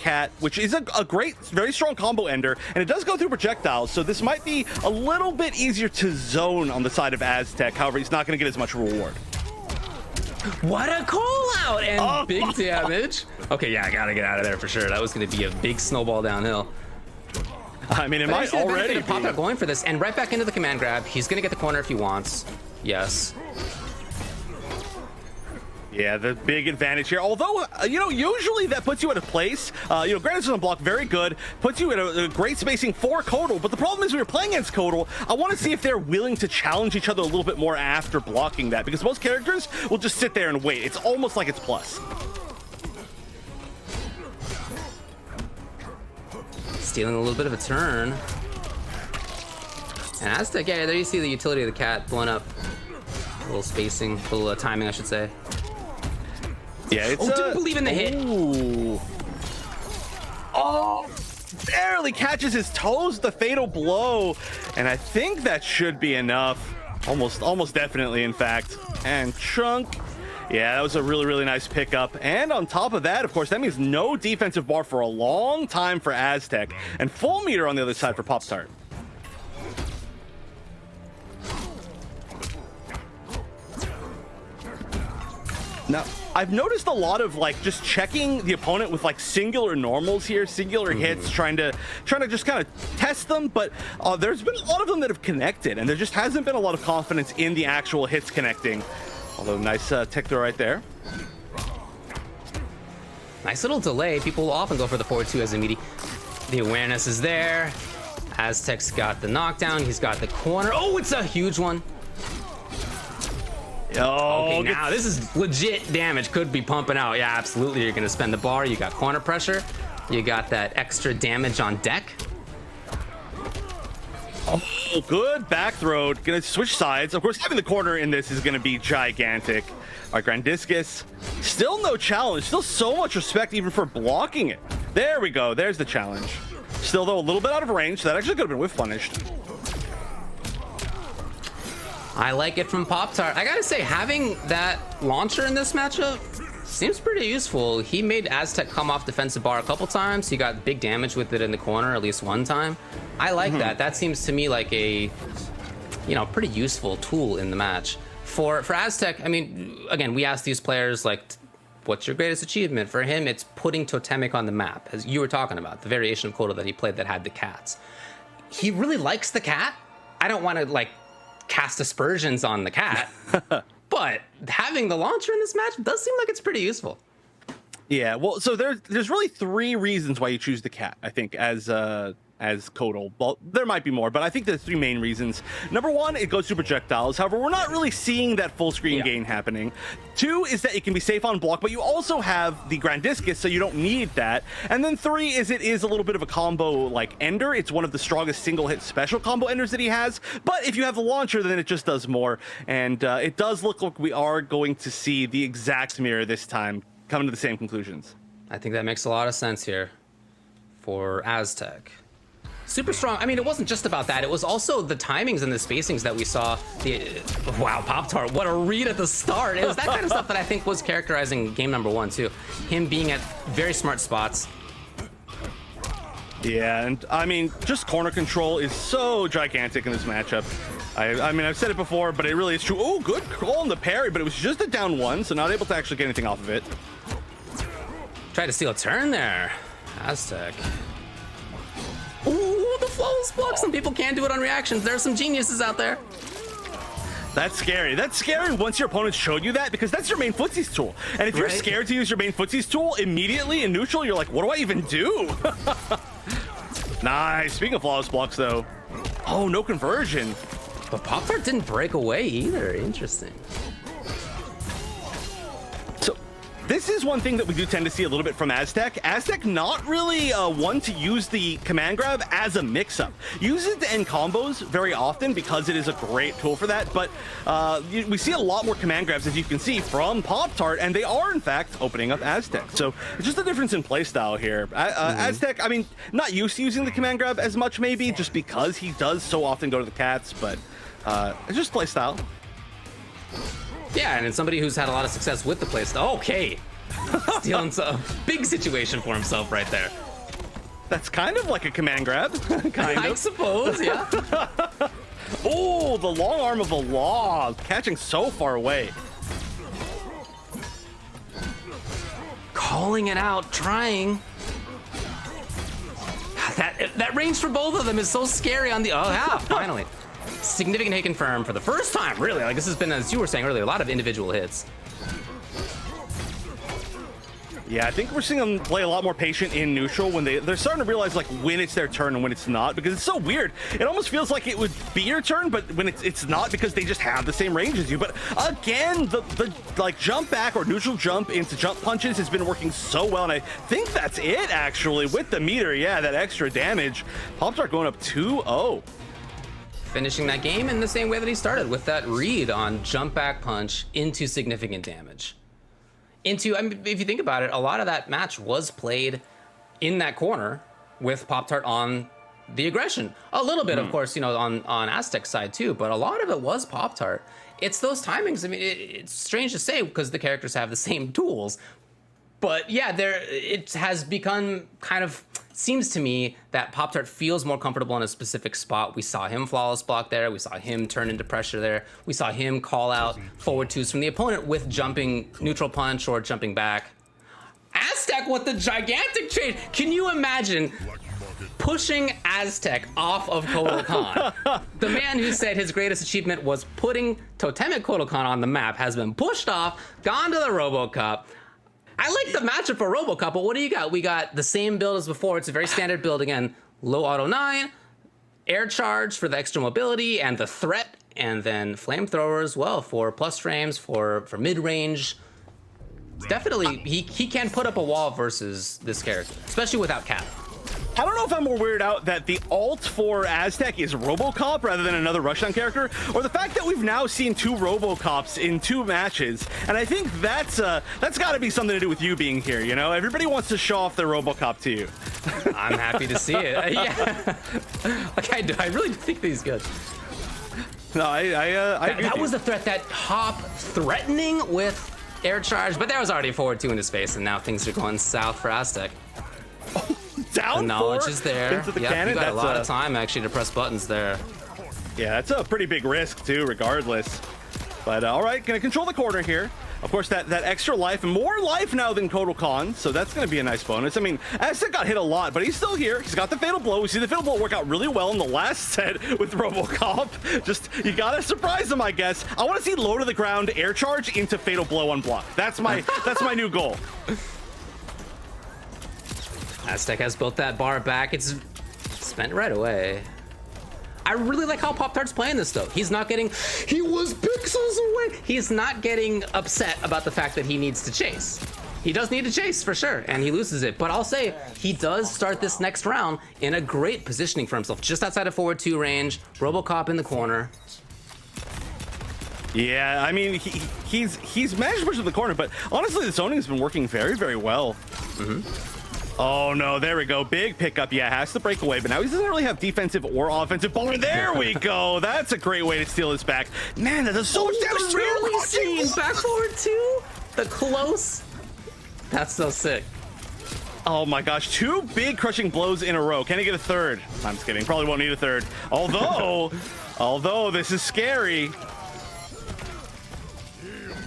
cat, which is a great, very strong combo ender, and it does go through projectiles, so this might be a little bit easier to zone on the side of Aztec. However, he's not going to get as much reward. What a call out and big damage. Okay, yeah, I gotta get out of there for sure. That was going to be a big snowball downhill. I mean, it might already be. POPTART going for this and right back into the command grab. He's going to get the corner if he wants. Yes. Yeah, the big advantage here. Although, you know, usually that puts you at a place, you know, granted on block, very good, puts you at a great spacing for Kodal, but the problem is when you're playing against Kodal, I want to see if they're willing to challenge each other a little bit more after blocking that, because most characters will just sit there and wait. It's almost like it's plus. Stealing a little bit of a turn. And Aztec, yeah, there you see the utility of the cat blowing up. A little spacing, a little timing, I should say. Yeah, it's didn't believe in the hit. Ooh. Oh, barely catches his toes, the fatal blow. And I think that should be enough. Almost definitely, in fact. And Chunk. Yeah, that was a really, really nice pickup. And on top of that, of course, that means no defensive bar for a long time for Aztec. And full meter on the other side for POPTART. Now, I've noticed a lot of like just checking the opponent with like singular normals here, singular hits, trying to just kind of test them. But there's been a lot of them that have connected, and there just hasn't been a lot of confidence in the actual hits connecting. Although nice tech throw right there. Nice little delay. People will often go for the forward 2 as a meaty. The awareness is there. Aztec's got the knockdown. He's got the corner. Oh, it's a huge one. Oh, okay, now this is legit damage. Could be pumping out. Yeah, absolutely. You're going to spend the bar. You got corner pressure. You got that extra damage on deck. Oh, good back throw. Gonna switch sides. Of course, having the corner in this is gonna be gigantic. All right, Grandiscus, still no challenge. Still so much respect even for blocking it. There we go. There's the challenge. Still, though, a little bit out of range. That actually could have been whiff punished. I like it from POPTART. I gotta say, having that launcher in this matchup seems pretty useful. He made Aztec come off defensive bar a couple times. He got big damage with it in the corner at least one time. I like that. That seems to me like a, you know, pretty useful tool in the match. For Aztec, I mean, again, we asked these players, like, what's your greatest achievement? For him, it's putting Totemic on the map, as you were talking about, the variation of Kodal that he played that had the cats. He really likes the cat. I don't want to, like, cast aspersions on the cat, but having the launcher in this match does seem like it's pretty useful. Yeah, well, so there's really 3 reasons why you choose the cat, I think, as Kodal. Well, there might be more, but I think there's 3 main reasons. Number 1, it goes through projectiles. However, we're not really seeing that full screen gain happening. 2 is that it can be safe on block, but you also have the Grandiscus, so you don't need that. And then 3 is it is a little bit of a combo like ender. It's one of the strongest single hit special combo enders that he has. But if you have the launcher, then it just does more. And it does look like we are going to see the exact mirror this time, coming to the same conclusions. I think that makes a lot of sense here for Aztec. Super strong. I mean, it wasn't just about that. It was also the timings and the spacings that we saw. Wow, POPTART, what a read at the start. It was that kind of stuff that I think was characterizing game number 1, too. Him being at very smart spots. Yeah, and I mean, just corner control is so gigantic in this matchup. I mean, I've said it before, but it really is true. Oh, good call on the parry, but it was just a down 1, so not able to actually get anything off of it. Tried to steal a turn there. Aztec. Ooh, the flawless block. Some people can do it on reactions. There are some geniuses out there. That's scary. That's scary once your opponent showed you that, because that's your main footsies tool. And if you're scared to use your main footsies tool immediately in neutral, you're like, what do I even do? Nice. Speaking of flawless blocks, though. Oh, no conversion. But POPTART didn't break away either. Interesting. So this is one thing that we do tend to see a little bit from Aztec. Aztec not really one to use the command grab as a mix-up. Uses it to end combos very often because it is a great tool for that, but we see a lot more command grabs, as you can see, from POPTART, and they are, in fact, opening up Aztec. So it's just a difference in playstyle here. Aztec, I mean, not used to using the command grab as much, maybe, just because he does so often go to the cats, but it's just playstyle. Yeah, and it's somebody who's had a lot of success with the playstyle. Okay, Stealing a big situation for himself right there. That's kind of like a command grab. Kind I of. suppose, yeah. Oh, the long arm of the law, catching so far away. Calling it out, trying. That range for both of them is so scary on the, oh yeah, finally. Significant hit confirmed for the first time, really. Like this has been, as you were saying earlier, a lot of individual hits. Yeah, I think we're seeing them play a lot more patient in neutral when they're starting to realize like when it's their turn and when it's not, because it's so weird. It almost feels like it would be your turn, but when it's not, because they just have the same range as you. But again, the like jump back or neutral jump into jump punches has been working so well, and I think that's it actually with the meter. Yeah, that extra damage. POPTART going up 2-0. Finishing that game in the same way that he started, with that read on jump back punch into significant damage. I mean, if you think about it, a lot of that match was played in that corner with POPTART on the aggression. A little bit, of course, you know, on Aztec's side too, but a lot of it was POPTART. It's those timings. I mean, it's strange to say because the characters have the same tools, but yeah, it has become kind of, seems to me that POPTART feels more comfortable in a specific spot. We saw him flawless block there. We saw him turn into pressure there. We saw him call out forward twos from the opponent with jumping neutral punch or jumping back. Aztec with the gigantic change. Can you imagine pushing Aztec off of Kotal Khan? The man who said his greatest achievement was putting Totemic Kotal Khan on the map has been pushed off, gone to the RoboCup. I like the matchup for RoboCup, but what do you got? We got the same build as before. It's a very standard build again. Low auto 9, air charge for the extra mobility and the threat, and then flamethrower as well for plus frames for mid-range. Definitely, he can put up a wall versus this character, especially without cap. I don't know if I'm more weirded out that the ult for Aztec is RoboCop rather than another Rushdown character, or the fact that we've now seen 2 RoboCops in 2 matches, and I think that's got to be something to do with you being here. You know, everybody wants to show off their RoboCop to you. I'm happy to see it. Yeah, like I really think he's good. No, that was the threat, that hop threatening with air charge, but there was already a forward 2 in his face, and now things are going south for Aztec. Down the knowledge 4 is there. into the yep, cannon. You got That's a lot of time actually to press buttons there. Yeah, that's a pretty big risk too, regardless. But all right, gonna control the corner here. Of course, that extra life, more life now than Kotal Khan, so that's gonna be a nice bonus. I mean, Aztec got hit a lot, but he's still here. He's got the fatal blow. We see the fatal blow work out really well in the last set with RoboCop. Just, you gotta surprise him, I guess. I want to see low to the ground air charge into fatal blow unblocked. That's my new goal. Aztec has built that bar back. It's spent right away. I really like how POPTART's playing this though. He was pixels away. He's not getting upset about the fact that he needs to chase. He does need to chase for sure, and he loses it. But I'll say he does start this next round in a great positioning for himself, just outside of forward 2 range. RoboCop in the corner. Yeah, I mean, he's managed to push to the corner, but honestly, the zoning has been working very, very well. Oh no, there we go. Big pickup. Yeah, has to break away, but now he doesn't really have defensive or offensive bar. There we go. That's a great way to steal his back. Man, that does so much damage. Rarely seen back forward 2. The close. That's so sick. Oh my gosh, 2 big crushing blows in a row. Can he get a third? I'm just kidding. Probably won't need a third. Although this is scary.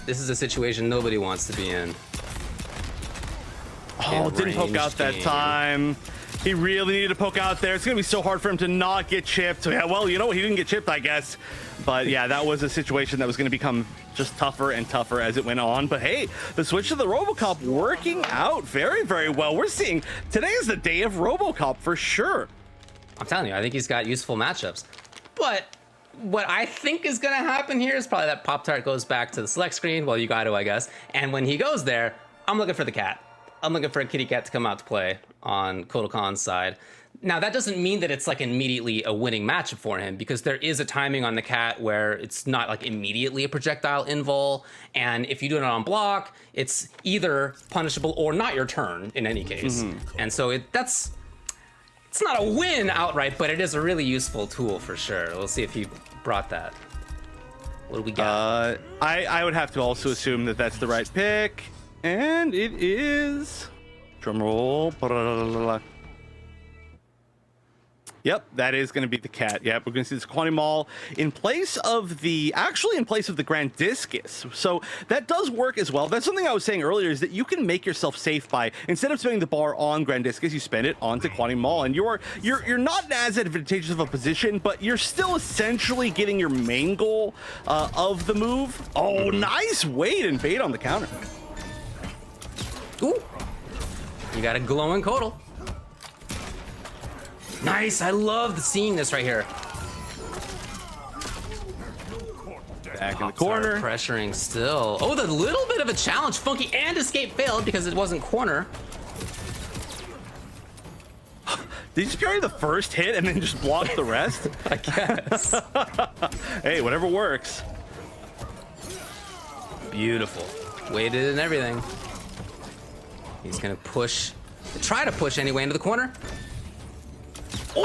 This is a situation nobody wants to be in. Oh, didn't poke out that time. He really needed to poke out there. It's going to be so hard for him to not get chipped. So, yeah, well, you know what? He didn't get chipped, I guess. But, yeah, that was a situation that was going to become just tougher and tougher as it went on. But, hey, the switch to the RoboCop working out very, very well. We're seeing today is the day of RoboCop for sure. I'm telling you, I think he's got useful matchups. But what I think is going to happen here is probably that POPTART goes back to the select screen. Well, you got to, I guess. And when he goes there, I'm looking for the cat. I'm looking for a kitty cat to come out to play on Kotal Khan's side. Now, that doesn't mean that it's like immediately a winning matchup for him, because there is a timing on the cat where it's not like immediately a projectile invul. And if you do it on block, it's either punishable or not your turn in any case. And so it's not a win outright, but it is a really useful tool for sure. We'll see if he brought that. What do we got? I would have to also assume that that's the right pick. And it is... Drum roll. Yep, that is going to be the cat. Yep, we're going to see this Quantum Mall in place of the, actually in place of the Grand Discus. So that does work as well. That's something I was saying earlier, is that you can make yourself safe by, instead of spending the bar on Grand Discus, you spend it onto Quantum Mall, and you're not as advantageous of a position, but you're still essentially getting your main goal of the move. Oh, nice wait and bait on the counter. Ooh, you got a glowing Kodal. Nice, I love seeing this right here. Back in the corner. Pressuring still. Oh, the little bit of a challenge. Funky and escape failed because it wasn't corner. Did you just parry the first hit and then just block the rest? I guess. Hey, whatever works. Beautiful. Weighted and everything. He's gonna push, try to push anyway into the corner. He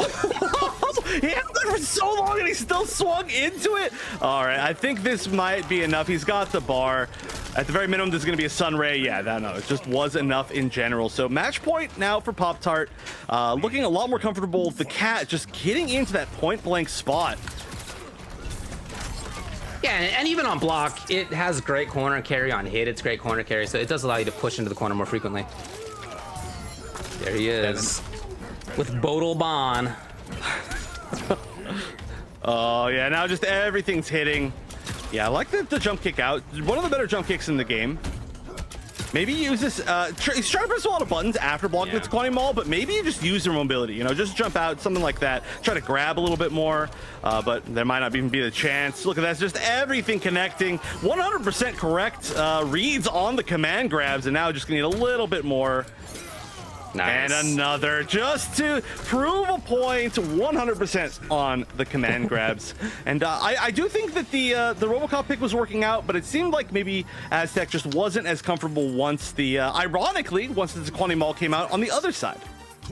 had that for so long and he still swung into it. All right, I think this might be enough. He's got the bar. At the very minimum, there's going to be a sun ray. Yeah, no, it just was enough in general. So match point now for Pop-Tart. Looking a lot more comfortable. The cat just getting into that point blank spot. Yeah, and even on block, it has great corner carry. On hit, it's great corner carry. So it does allow you to push into the corner more frequently. There he is. With Bodal Bon. Oh, yeah, now just everything's hitting. Yeah, I like the jump kick out. One of the better jump kicks in the game. Maybe use this, he's trying to press a lot of buttons after blocking with Quantum Mall, but maybe you just use your mobility, you know, just jump out, something like that. Try to grab a little bit more, but there might not even be the chance. Look at that, just everything connecting. 100% correct reads on the command grabs, and now just gonna need a little bit more. Nice. And another, just to prove a point, 100% on the command grabs. And I do think that the Robocop pick was working out, but it seemed like maybe Aztec just wasn't as comfortable once the, ironically, once the Quantum Mall came out on the other side.